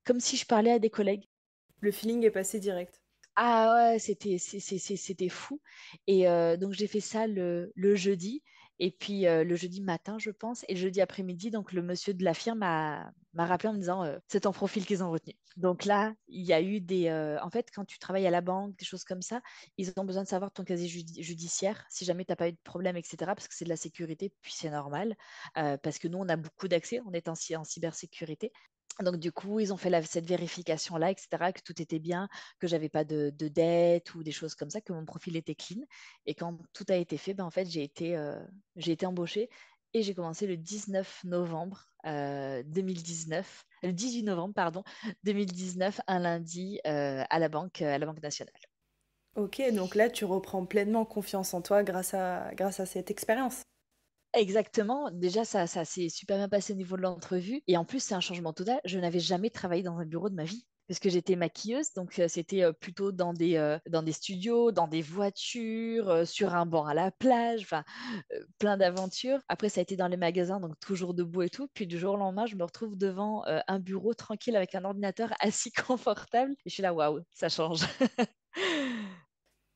comme si je parlais à des collègues. Le feeling est passé direct. Ah ouais, c'était fou. Et donc, j'ai fait ça le jeudi. Et puis, le jeudi matin, je pense. Et le jeudi après-midi, donc, le monsieur de la firme m'a rappelé en me disant c'est ton profil qu'ils ont retenu. Donc là, il y a eu en fait, quand tu travailles à la banque, des choses comme ça, ils ont besoin de savoir ton casier judiciaire, si jamais tu n'as pas eu de problème, etc. Parce que c'est de la sécurité, puis c'est normal. Parce que nous, on a beaucoup d'accès, on est en cybersécurité. Donc, du coup, ils ont fait cette vérification-là, etc., que tout était bien, que j'avais pas de dette ou des choses comme ça, que mon profil était clean. Et quand tout a été fait, ben, en fait, j'ai été embauchée et j'ai commencé le 19 novembre 2019, le 18 novembre, pardon, 2019, un lundi à la Banque nationale. Ok, donc là, tu reprends pleinement confiance en toi grâce à cette expérience. Exactement. Déjà, ça s'est super bien passé au niveau de l'entrevue. Et en plus, c'est un changement total. Je n'avais jamais travaillé dans un bureau de ma vie. Parce que j'étais maquilleuse, donc c'était plutôt dans des studios, dans des voitures, sur un banc à la plage, enfin, plein d'aventures. Après, ça a été dans les magasins, donc toujours debout et tout. Puis du jour au lendemain, je me retrouve devant un bureau tranquille avec un ordinateur assis confortable. Et je suis là, waouh, ça change.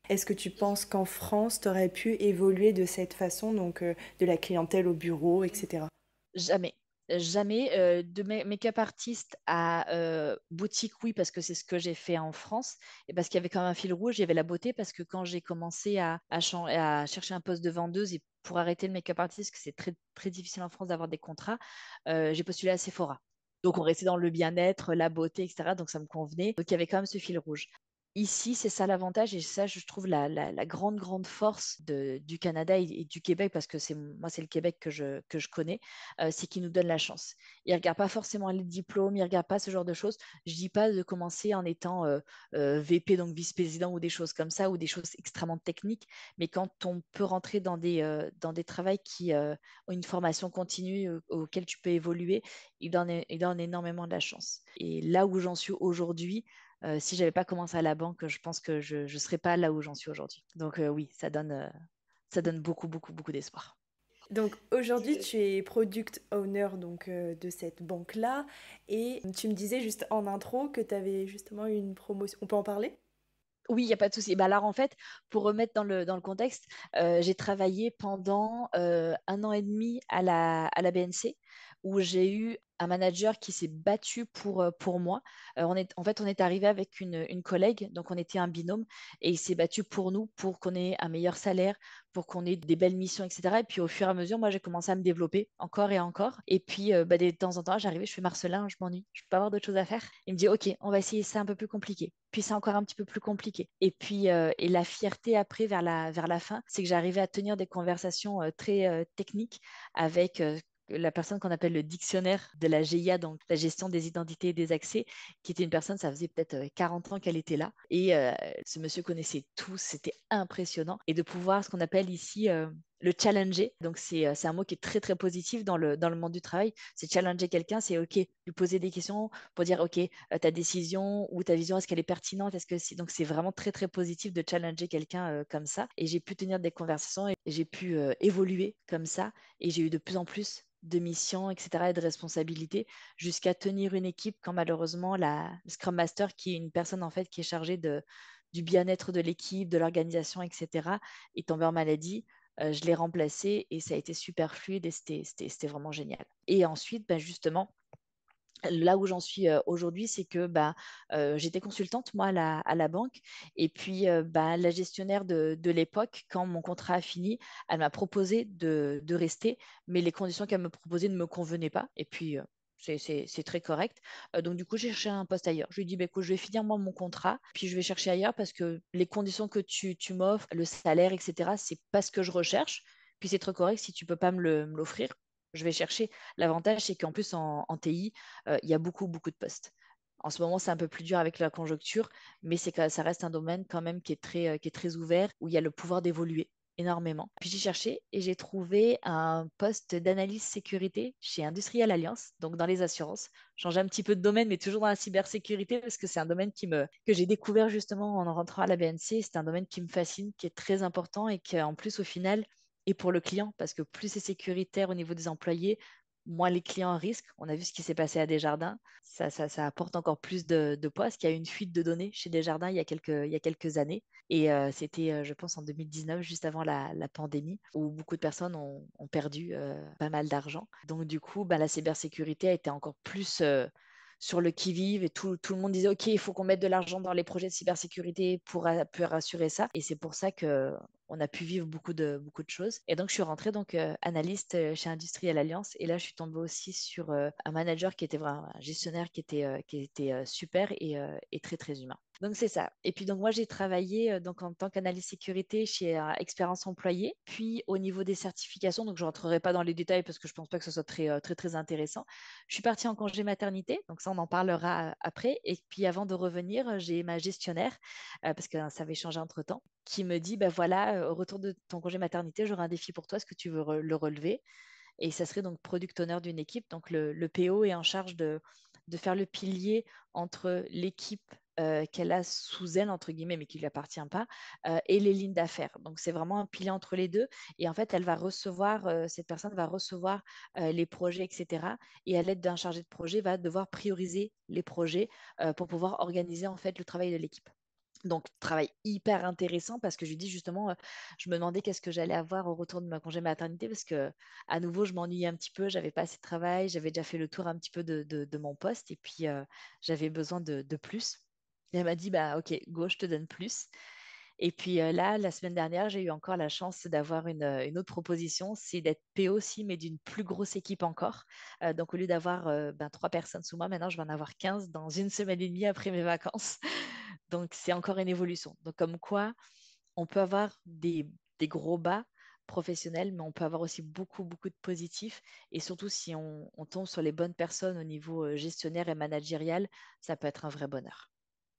Est-ce que tu penses qu'en France, tu aurais pu évoluer de cette façon, donc de la clientèle au bureau, etc. Jamais. Jamais. De make-up artiste à boutique, oui, parce que c'est ce que j'ai fait en France. Et parce qu'il y avait quand même un fil rouge, il y avait la beauté, parce que quand j'ai commencé à chercher un poste de vendeuse et pour arrêter le make-up artiste, que c'est très, très difficile en France d'avoir des contrats, j'ai postulé à Sephora. Donc, on restait dans le bien-être, la beauté, etc. Donc, ça me convenait. Donc, il y avait quand même ce fil rouge. Ici, c'est ça l'avantage et ça, je trouve la grande, grande force du Canada et du Québec, parce que moi, c'est le Québec que je connais, c'est qu'ils nous donnent la chance. Ils ne regardent pas forcément les diplômes, ils ne regardent pas ce genre de choses. Je ne dis pas de commencer en étant VP, donc vice-président ou des choses comme ça, ou des choses extrêmement techniques, mais quand on peut rentrer dans des travails qui ont une formation continue auquel tu peux évoluer, ils donnent énormément de la chance. Et là où j'en suis aujourd'hui, si j'avais pas commencé à la banque, je pense que je ne serais pas là où j'en suis aujourd'hui. Donc oui, ça donne beaucoup, beaucoup, beaucoup d'espoir. Donc aujourd'hui, tu es product owner donc, de cette banque-là et tu me disais juste en intro que tu avais justement eu une promotion. On peut en parler? Oui, il n'y a pas de souci. Bah, alors, en fait, pour remettre dans le contexte, j'ai travaillé pendant un an et demi à la BNC, où j'ai eu un manager qui s'est battu pour moi. En fait, on est arrivé avec une collègue, donc on était un binôme, et il s'est battu pour nous, pour qu'on ait un meilleur salaire, pour qu'on ait des belles missions, etc. Et puis, au fur et à mesure, moi, j'ai commencé à me développer encore et encore. Et puis, bah, de temps en temps, j'arrivais, je fais Marcelin, je m'ennuie, je peux pas avoir d'autres choses à faire. Il me dit, OK, on va essayer ça un peu plus compliqué. Puis c'est encore un petit peu plus compliqué. Et puis, et la fierté après, vers la fin, c'est que j'arrivais à tenir des conversations très techniques avec la personne qu'on appelle le dictionnaire de la GIA, donc la gestion des identités et des accès, qui était une personne, ça faisait peut-être 40 ans qu'elle était là. Et ce monsieur connaissait tout, c'était impressionnant. Et de pouvoir, ce qu'on appelle ici, le challenger. Donc, c'est un mot qui est très, très positif dans le monde du travail. C'est challenger quelqu'un, c'est OK, lui poser des questions pour dire OK, ta décision ou ta vision, est-ce qu'elle est pertinente? Donc, c'est vraiment très, très positif de challenger quelqu'un comme ça. Et j'ai pu tenir des conversations et j'ai pu évoluer comme ça. Et j'ai eu de plus en plus de missions, etc., et de responsabilités jusqu'à tenir une équipe quand malheureusement la Scrum Master, qui est une personne en fait qui est chargée du bien-être de l'équipe, de l'organisation, etc., est tombée en maladie. Je l'ai remplacée et ça a été super fluide et c'était vraiment génial. Et ensuite, ben, justement, là où j'en suis aujourd'hui, c'est que bah, j'étais consultante, moi, à la banque. Et puis, bah, la gestionnaire de l'époque, quand mon contrat a fini, elle m'a proposé de rester, mais les conditions qu'elle me proposait ne me convenaient pas. Et puis, c'est très correct. Donc, du coup, j'ai cherché un poste ailleurs. Je lui ai dit, bah, écoute, je vais finir moi mon contrat, puis je vais chercher ailleurs parce que les conditions que tu m'offres, le salaire, etc., c'est pas ce que je recherche. Puis, c'est très correct si tu peux pas me l'offrir. Je vais chercher. L'avantage, c'est qu'en plus, en TI, il y a beaucoup, beaucoup de postes. En ce moment, c'est un peu plus dur avec la conjoncture, mais ça reste un domaine quand même qui est très ouvert, où il y a le pouvoir d'évoluer énormément. Puis j'ai cherché et j'ai trouvé un poste d'analyse sécurité chez Industrial Alliance, donc dans les assurances. Changer un petit peu de domaine, mais toujours dans la cybersécurité, parce que c'est un domaine que j'ai découvert justement en rentrant à la BNC. C'est un domaine qui me fascine, qui est très important et qui, en plus, au final, est pour le client, parce que plus c'est sécuritaire au niveau des employés, moins les clients risquent. On a vu ce qui s'est passé à Desjardins. Ça apporte encore plus de poids, parce qu'il y a eu une fuite de données chez Desjardins il y a quelques années. Et c'était, je pense, en 2019, juste avant la pandémie, où beaucoup de personnes ont perdu pas mal d'argent. Donc, du coup, bah, la cybersécurité a été encore plus sur le qui-vive et tout le monde disait, OK, il faut qu'on mette de l'argent dans les projets de cybersécurité pour assurer ça. Et c'est pour ça que on a pu vivre beaucoup de choses. Et donc, je suis rentrée donc, analyste chez Industrial Alliance. Et là, je suis tombée aussi sur un manager qui était vraiment un gestionnaire qui était super et très, très humain. Donc, c'est ça. Et puis, donc, moi, j'ai travaillé donc, en tant qu'analyste sécurité chez Expérience Employée. Puis, au niveau des certifications, donc je ne rentrerai pas dans les détails parce que je ne pense pas que ce soit très, très, très intéressant. Je suis partie en congé maternité. Donc, ça, on en parlera après. Et puis, avant de revenir, j'ai ma gestionnaire, parce que ça avait changé entre-temps, qui me dit, ben voilà, au retour de ton congé maternité, j'aurai un défi pour toi, est-ce que tu veux le relever? Et ça serait donc product owner d'une équipe. Donc le PO est en charge de faire le pilier entre l'équipe qu'elle a sous elle, entre guillemets, mais qui ne lui appartient pas, et les lignes d'affaires. Donc c'est vraiment un pilier entre les deux. Et en fait, cette personne va recevoir les projets, etc. Et à l'aide d'un chargé de projet, va devoir prioriser les projets pour pouvoir organiser en fait le travail de l'équipe. Donc, travail hyper intéressant parce que je lui dis justement, je me demandais qu'est-ce que j'allais avoir au retour de ma congé maternité parce que, à nouveau, je m'ennuyais un petit peu, j'avais pas assez de travail, j'avais déjà fait le tour un petit peu de mon poste et puis j'avais besoin de plus. Et elle m'a dit, bah, ok, go, je te donne plus. Et puis là, la semaine dernière, j'ai eu encore la chance d'avoir une autre proposition, c'est d'être PO aussi, mais d'une plus grosse équipe encore. Donc, au lieu d'avoir 3 personnes sous moi, maintenant, je vais en avoir 15 dans une semaine et demie après mes vacances. Donc, c'est encore une évolution. Donc, comme quoi, on peut avoir des gros bas professionnels, mais on peut avoir aussi beaucoup, beaucoup de positifs. Et surtout, si on tombe sur les bonnes personnes au niveau gestionnaire et managérial, ça peut être un vrai bonheur.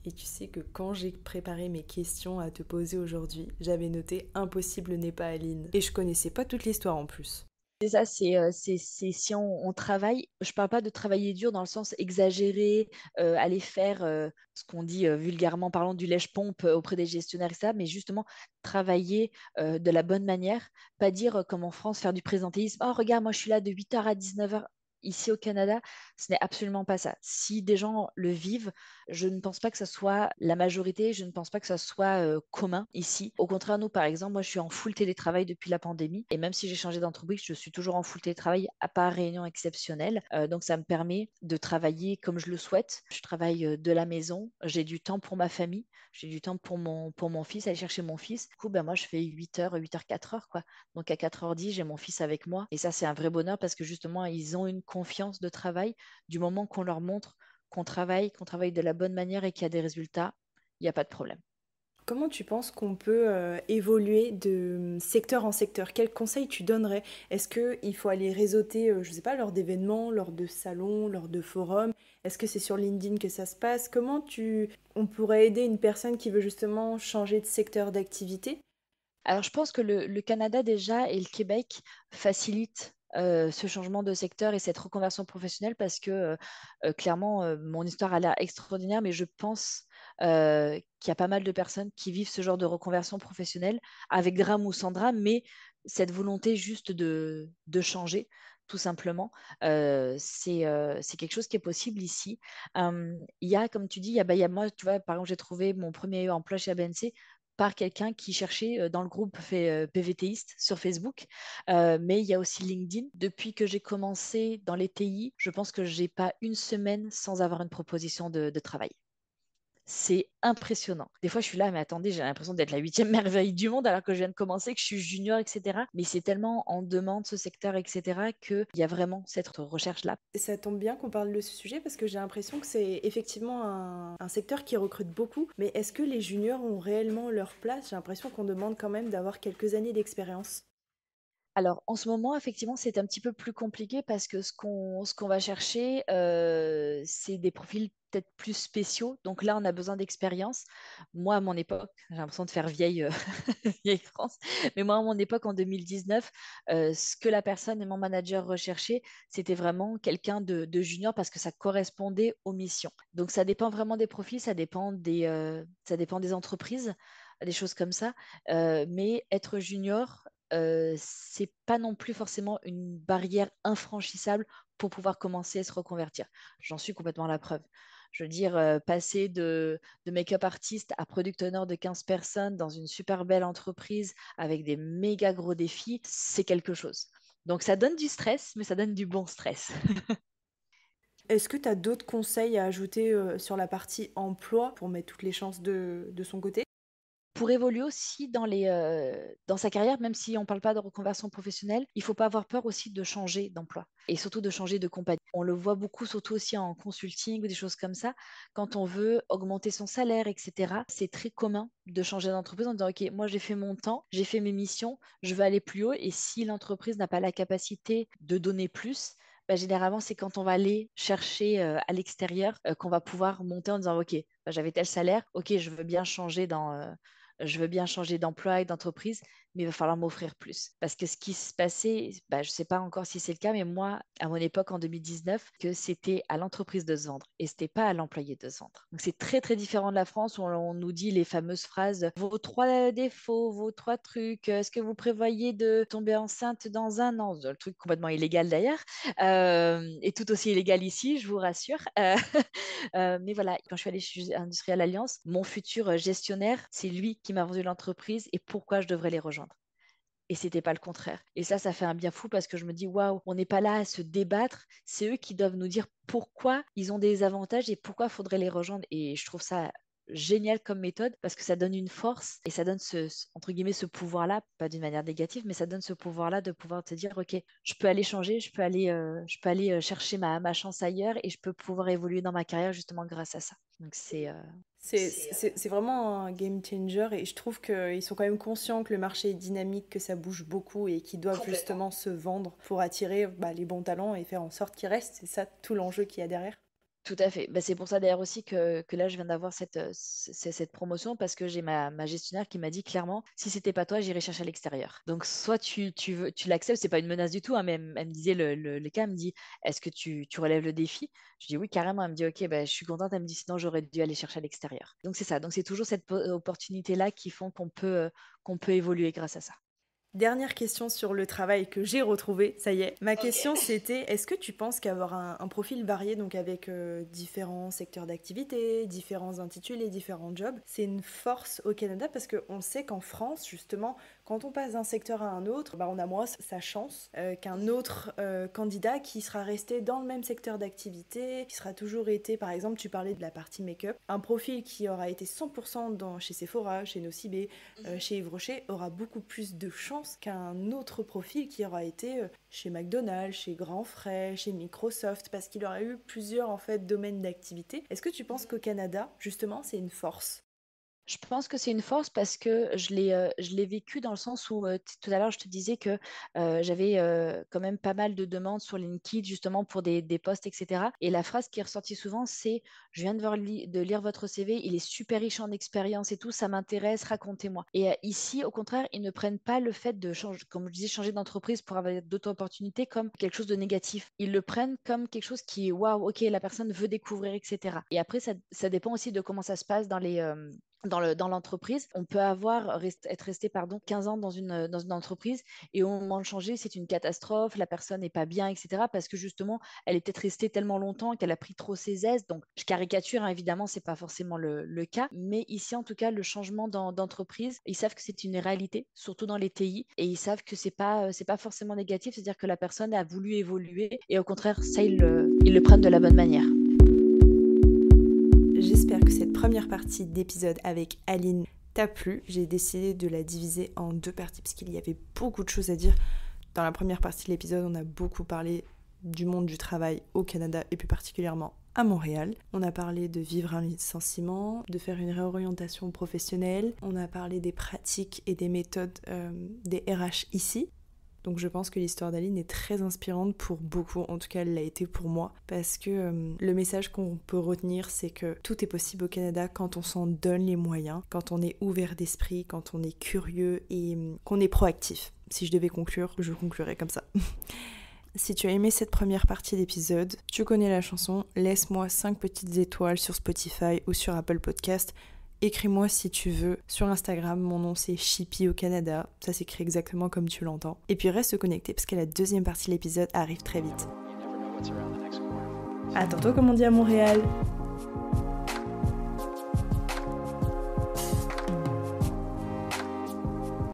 Et tu sais que quand j'ai préparé mes questions à te poser aujourd'hui, j'avais noté impossible n'est pas Aline. Et je connaissais pas toute l'histoire en plus. C'est ça, c'est si on travaille, je parle pas de travailler dur dans le sens exagéré, aller faire ce qu'on dit vulgairement parlant du lèche-pompe auprès des gestionnaires et ça, mais justement travailler de la bonne manière, pas dire comme en France, faire du présentéisme. Oh, regarde, moi je suis là de 8h à 19h. Ici au Canada, ce n'est absolument pas ça. Si des gens le vivent, je ne pense pas que ça soit la majorité, je ne pense pas que ça soit commun ici. Au contraire, nous, par exemple, moi, je suis en full télétravail depuis la pandémie. Et même si j'ai changé d'entreprise, je suis toujours en full télétravail, à part réunion exceptionnelle. Donc, ça me permet de travailler comme je le souhaite. Je travaille de la maison. J'ai du temps pour ma famille. J'ai du temps pour mon fils, aller chercher mon fils. Du coup, ben, moi, je fais 8h, 8h, 4h, quoi. Donc, à 4h10, j'ai mon fils avec moi. Et ça, c'est un vrai bonheur parce que justement, ils ont une confiance de travail du moment qu'on leur montre qu'on travaille de la bonne manière et qu'il y a des résultats, il n'y a pas de problème. Comment tu penses qu'on peut évoluer de secteur en secteur? Quels conseils tu donnerais? Est-ce qu'il faut aller réseauter, je sais pas, lors d'événements, lors de salons, lors de forums? Est-ce que c'est sur LinkedIn que ça se passe? On pourrait aider une personne qui veut justement changer de secteur d'activité? Alors, je pense que le Canada déjà et le Québec facilitent ce changement de secteur et cette reconversion professionnelle parce que clairement, mon histoire a l'air extraordinaire, mais je pense qu'il y a pas mal de personnes qui vivent ce genre de reconversion professionnelle avec drame ou sans drame, mais cette volonté juste de changer, tout simplement, c'est quelque chose qui est possible ici. Il y a, comme tu dis, il y a moi, tu vois, par exemple, j'ai trouvé mon premier emploi chez ABNC par quelqu'un qui cherchait dans le groupe PVTiste sur Facebook. Mais il y a aussi LinkedIn. Depuis que j'ai commencé dans les TI, je pense que j'ai pas une semaine sans avoir une proposition de travail. C'est impressionnant. Des fois, je suis là, mais attendez, j'ai l'impression d'être la huitième merveille du monde alors que je viens de commencer, que je suis junior, etc. Mais c'est tellement en demande ce secteur, etc., qu'il y a vraiment cette recherche-là. Ça tombe bien qu'on parle de ce sujet parce que j'ai l'impression que c'est effectivement un secteur qui recrute beaucoup. Mais est-ce que les juniors ont réellement leur place? J'ai l'impression qu'on demande quand même d'avoir quelques années d'expérience. Alors, en ce moment, effectivement, c'est un petit peu plus compliqué parce que ce qu'on va chercher, c'est des profils peut-être plus spéciaux. Donc là, on a besoin d'expérience. Moi, à mon époque, j'ai l'impression de faire vieille, vieille France, mais moi, à mon époque, en 2019, ce que la personne et mon manager recherchaient, c'était vraiment quelqu'un de junior parce que ça correspondait aux missions. Donc, ça dépend vraiment des profils, ça dépend des entreprises, des choses comme ça. Mais être junior, c'est pas non plus forcément une barrière infranchissable pour pouvoir commencer à se reconvertir. J'en suis complètement la preuve. Je veux dire, passer de make-up artiste à product owner de 15 personnes dans une super belle entreprise avec des méga gros défis, c'est quelque chose. Donc ça donne du stress, mais ça donne du bon stress. Est-ce que tu as d'autres conseils à ajouter sur la partie emploi pour mettre toutes les chances de son côté? Pour évoluer aussi dans sa carrière, même si on ne parle pas de reconversion professionnelle, il ne faut pas avoir peur aussi de changer d'emploi et surtout de changer de compagnie. On le voit beaucoup, surtout aussi en consulting ou des choses comme ça. Quand on veut augmenter son salaire, etc., c'est très commun de changer d'entreprise en disant, OK, moi j'ai fait mon temps, j'ai fait mes missions, je veux aller plus haut. Et si l'entreprise n'a pas la capacité de donner plus, bah, généralement, c'est quand on va aller chercher à l'extérieur qu'on va pouvoir monter en disant, OK, bah, j'avais tel salaire, OK, je veux bien changer d'emploi et d'entreprise, mais il va falloir m'offrir plus. Parce que ce qui se passait, bah, je ne sais pas encore si c'est le cas, mais moi, à mon époque, en 2019, que c'était à l'entreprise de se vendre et ce n'était pas à l'employé de se vendre. Donc c'est très, très différent de la France où on nous dit les fameuses phrases, vos trois défauts, vos trois trucs, est-ce que vous prévoyez de tomber enceinte dans un an? Le truc complètement illégal d'ailleurs, et tout aussi illégal ici, je vous rassure. Mais voilà, quand je suis allée chez Industrial Alliance, mon futur gestionnaire, c'est lui qui m'a vendu l'entreprise et pourquoi je devrais les rejoindre. Et c'était pas le contraire. Et ça fait un bien fou parce que je me dis, waouh, on n'est pas là à se débattre. C'est eux qui doivent nous dire pourquoi ils ont des avantages et pourquoi il faudrait les rejoindre. Et je trouve ça génial comme méthode parce que ça donne une force et ça donne entre guillemets ce pouvoir-là, pas d'une manière négative, mais ça donne ce pouvoir-là de pouvoir te dire, ok, je peux aller changer, je peux aller chercher ma chance ailleurs et je peux pouvoir évoluer dans ma carrière justement grâce à ça. Donc C'est vraiment un game changer et je trouve qu'ils sont quand même conscients que le marché est dynamique, que ça bouge beaucoup et qu'ils doivent justement se vendre pour attirer les bons talents et faire en sorte qu'ils restent. C'est ça tout l'enjeu qu'il y a derrière. tout à fait. Bah, c'est pour ça d'ailleurs aussi que là, je viens d'avoir cette promotion parce que j'ai ma gestionnaire qui m'a dit clairement, si c'était pas toi, j'irai chercher à l'extérieur. Donc, soit tu l'acceptes, c'est pas une menace du tout, hein, mais elle me disait, le cas elle me dit, est-ce que tu relèves le défi? Je dis oui, carrément. Elle me dit, ok, bah, je suis contente. Elle me dit, sinon, j'aurais dû aller chercher à l'extérieur. Donc, c'est ça. Donc, c'est toujours cette opportunité-là qui font qu'on peut évoluer grâce à ça. Dernière question sur le travail que j'ai retrouvé, ça y est. Ma question c'était, est-ce que tu penses qu'avoir un profil varié, donc avec différents secteurs d'activité, différents intitulés, différents jobs, c'est une force au Canada? Parce qu'on sait qu'en France, justement, quand on passe d'un secteur à un autre, on a moins sa chance qu'un autre candidat qui sera resté dans le même secteur d'activité, qui sera toujours été, par exemple, tu parlais de la partie make-up, un profil qui aura été 100% chez Sephora, chez Nocibé, chez Yves Rocher, aura beaucoup plus de chances qu'un autre profil qui aura été chez McDonald's, chez Grand Frais, chez Microsoft, parce qu'il aura eu plusieurs en fait domaines d'activité. Est-ce que tu penses qu'au Canada, justement, c'est une force? Je pense que c'est une force parce que je l'ai vécu dans le sens où tout à l'heure je te disais que j'avais quand même pas mal de demandes sur LinkedIn justement pour des posts, etc. Et la phrase qui est ressortie souvent, c'est: je viens de lire votre CV, il est super riche en expérience et tout, ça m'intéresse, racontez-moi. Et ici, au contraire, ils ne prennent pas le fait de changer, comme je disais, changer d'entreprise pour avoir d'autres opportunités comme quelque chose de négatif. Ils le prennent comme quelque chose qui est waouh, ok, la personne veut découvrir, etc. Et après, ça dépend aussi de comment ça se passe dans l'entreprise. On peut être resté 15 ans dans une entreprise et au moment de changer, c'est une catastrophe, la personne n'est pas bien, etc. Parce que justement, elle est peut-être restée tellement longtemps qu'elle a pris trop ses aises. Donc, je caricature, hein, évidemment, c'est pas forcément le cas. Mais ici, en tout cas, le changement d'entreprise, ils savent que c'est une réalité, surtout dans les TI, et ils savent que c'est pas forcément négatif, c'est-à-dire que la personne a voulu évoluer et au contraire, ça, ils le prennent de la bonne manière. J'espère que cette première partie d'épisode avec Aline t'a plu. J'ai décidé de la diviser en 2 parties parce qu'il y avait beaucoup de choses à dire. Dans la première partie de l'épisode, on a beaucoup parlé du monde du travail au Canada et plus particulièrement à Montréal. On a parlé de vivre un licenciement, de faire une réorientation professionnelle. On a parlé des pratiques et des méthodes des RH ici. Donc je pense que l'histoire d'Aline est très inspirante pour beaucoup, en tout cas elle l'a été pour moi, parce que le message qu'on peut retenir, c'est que tout est possible au Canada quand on s'en donne les moyens, quand on est ouvert d'esprit, quand on est curieux et qu'on est proactif. Si je devais conclure, je conclurais comme ça. Si tu as aimé cette première partie d'épisode, tu connais la chanson, laisse-moi 5 petites étoiles sur Spotify ou sur Apple Podcast. Écris-moi si tu veux sur Instagram, mon nom c'est Chippy au Canada, ça s'écrit exactement comme tu l'entends. Et puis reste connecté parce que la deuxième partie de l'épisode arrive très vite. À tantôt comme on dit à Montréal.